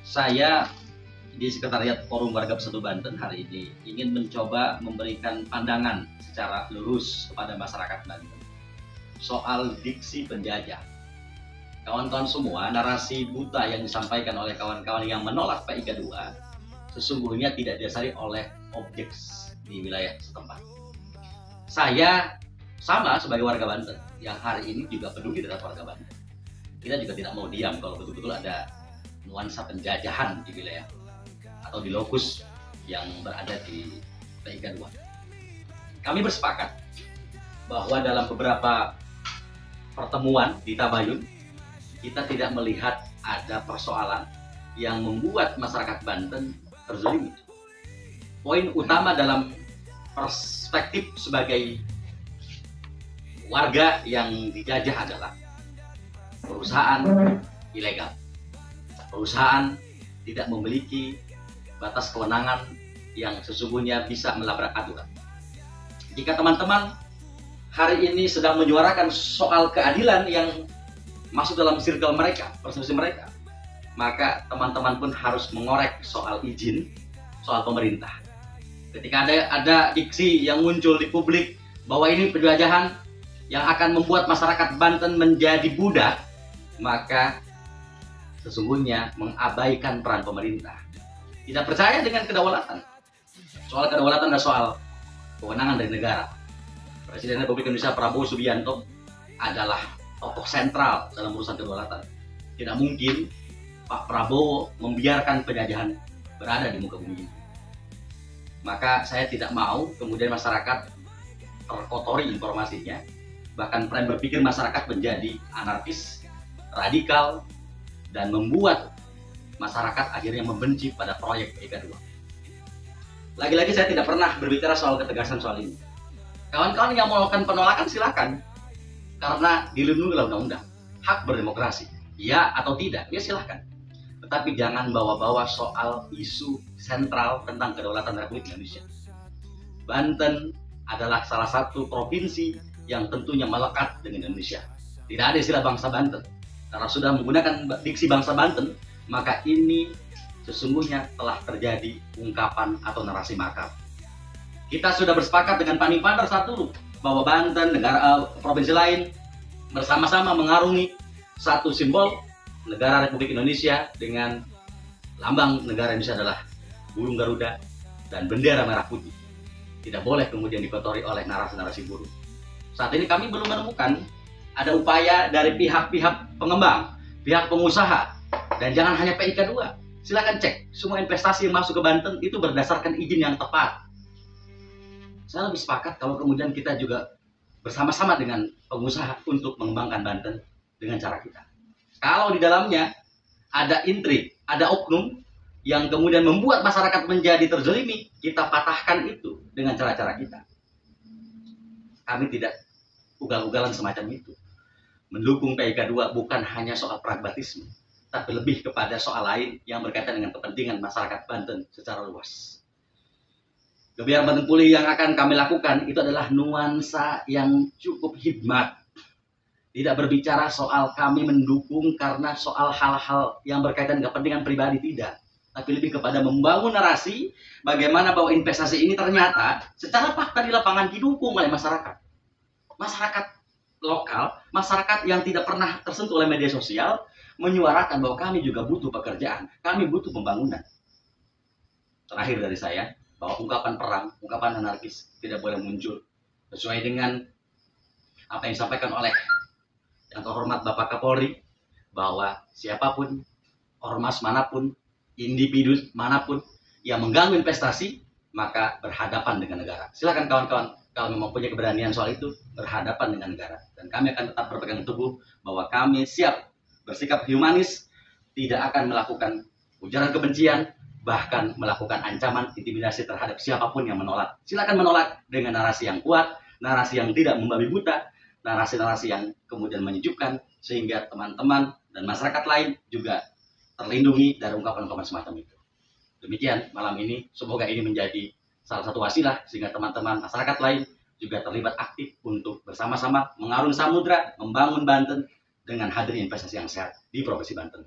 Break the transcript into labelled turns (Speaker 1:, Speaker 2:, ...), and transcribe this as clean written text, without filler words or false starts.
Speaker 1: Saya di Sekretariat Forum Warga Bersatu Banten hari ini ingin mencoba memberikan pandangan secara lurus kepada masyarakat Banten soal diksi penjajah. Kawan-kawan semua, narasi buta yang disampaikan oleh kawan-kawan yang menolak PIK 2 sesungguhnya tidak didasari oleh objek di wilayah setempat. Saya sama sebagai warga Banten yang hari ini juga peduli terhadap warga Banten. Kita juga tidak mau diam kalau betul-betul ada nuansa penjajahan di wilayah atau di lokus yang berada di PIK 2. Kami bersepakat bahwa dalam beberapa pertemuan di Tabayun kita tidak melihat ada persoalan yang membuat masyarakat Banten terzalimi. Poin utama dalam perspektif sebagai warga yang dijajah adalah perusahaan ilegal. Perusahaan tidak memiliki batas kewenangan yang sesungguhnya bisa melabrak aturan. Jika teman-teman hari ini sedang menyuarakan soal keadilan yang masuk dalam circle mereka, persepsi mereka, maka teman-teman pun harus mengorek soal izin, soal pemerintah. Ketika ada diksi yang muncul di publik bahwa ini penjajahan yang akan membuat masyarakat Banten menjadi budak, maka sesungguhnya mengabaikan peran pemerintah. Tidak percaya dengan kedaulatan. Soal kedaulatan adalah soal kewenangan dari negara. Presiden Republik Indonesia Prabowo Subianto adalah tokoh sentral dalam urusan kedaulatan. Tidak mungkin Pak Prabowo membiarkan penjajahan berada di muka bumi ini. Maka saya tidak mau kemudian masyarakat terkotori informasinya, bahkan tren berpikir masyarakat menjadi anarkis, radikal, dan membuat masyarakat akhirnya membenci pada proyek PIK 2. Lagi-lagi saya tidak pernah berbicara soal ketegasan soal ini. Kawan-kawan yang melakukan penolakan silakan, karena dilindungi oleh undang-undang. Hak berdemokrasi, ya atau tidak, ya silahkan. Tetapi jangan bawa-bawa soal isu sentral tentang kedaulatan Republik Indonesia. Banten adalah salah satu provinsi yang tentunya melekat dengan Indonesia. Tidak ada istilah bangsa Banten. Karena sudah menggunakan diksi bangsa Banten, maka ini sesungguhnya telah terjadi ungkapan atau narasi makar. Kita sudah bersepakat dengan Pak Nipandar satu bahwa Banten, provinsi lain bersama-sama mengarungi satu simbol negara Republik Indonesia dengan lambang negara Indonesia adalah burung Garuda dan bendera merah putih. Tidak boleh kemudian dikotori oleh narasi-narasi buruk. Saat ini kami belum menemukan ada upaya dari pihak-pihak pengembang, pihak pengusaha, dan jangan hanya PIK 2. Silakan cek, semua investasi yang masuk ke Banten itu berdasarkan izin yang tepat. Saya lebih sepakat kalau kemudian kita juga bersama-sama dengan pengusaha untuk mengembangkan Banten dengan cara kita. Kalau di dalamnya ada intrik, ada oknum yang kemudian membuat masyarakat menjadi terzalimi, kita patahkan itu dengan cara-cara kita. Kami tidak ugal-ugalan semacam itu. Mendukung PIK 2 bukan hanya soal pragmatisme, tapi lebih kepada soal lain yang berkaitan dengan kepentingan masyarakat Banten secara luas. Kebijakan Banten Pulih yang akan kami lakukan itu adalah nuansa yang cukup hikmat. Tidak berbicara soal kami mendukung karena soal hal-hal yang berkaitan dengan kepentingan pribadi, tidak. Tapi lebih kepada membangun narasi bagaimana bahwa investasi ini ternyata secara fakta di lapangan didukung oleh masyarakat. Masyarakat lokal, masyarakat yang tidak pernah tersentuh oleh media sosial, menyuarakan bahwa kami juga butuh pekerjaan, kami butuh pembangunan. Terakhir dari saya, bahwa ungkapan perang, ungkapan anarkis tidak boleh muncul sesuai dengan apa yang disampaikan oleh yang terhormat Bapak Kapolri, bahwa siapapun, ormas manapun, individu manapun yang mengganggu investasi, maka berhadapan dengan negara. Silakan kawan-kawan, kalau memang punya keberanian soal itu, berhadapan dengan negara. Dan kami akan tetap berpegang teguh bahwa kami siap bersikap humanis, tidak akan melakukan ujaran kebencian, bahkan melakukan ancaman intimidasi terhadap siapapun yang menolak. Silakan menolak dengan narasi yang kuat, narasi yang tidak membabi buta, narasi-narasi yang kemudian menyejukkan, sehingga teman-teman dan masyarakat lain juga terlindungi dari ungkapan-ungkapan semacam itu. Demikian malam ini, semoga ini menjadi salah satu wasilah sehingga teman-teman masyarakat lain juga terlibat aktif untuk bersama-sama mengarungi samudra, membangun Banten dengan hadirnya investasi yang sehat di Provinsi Banten.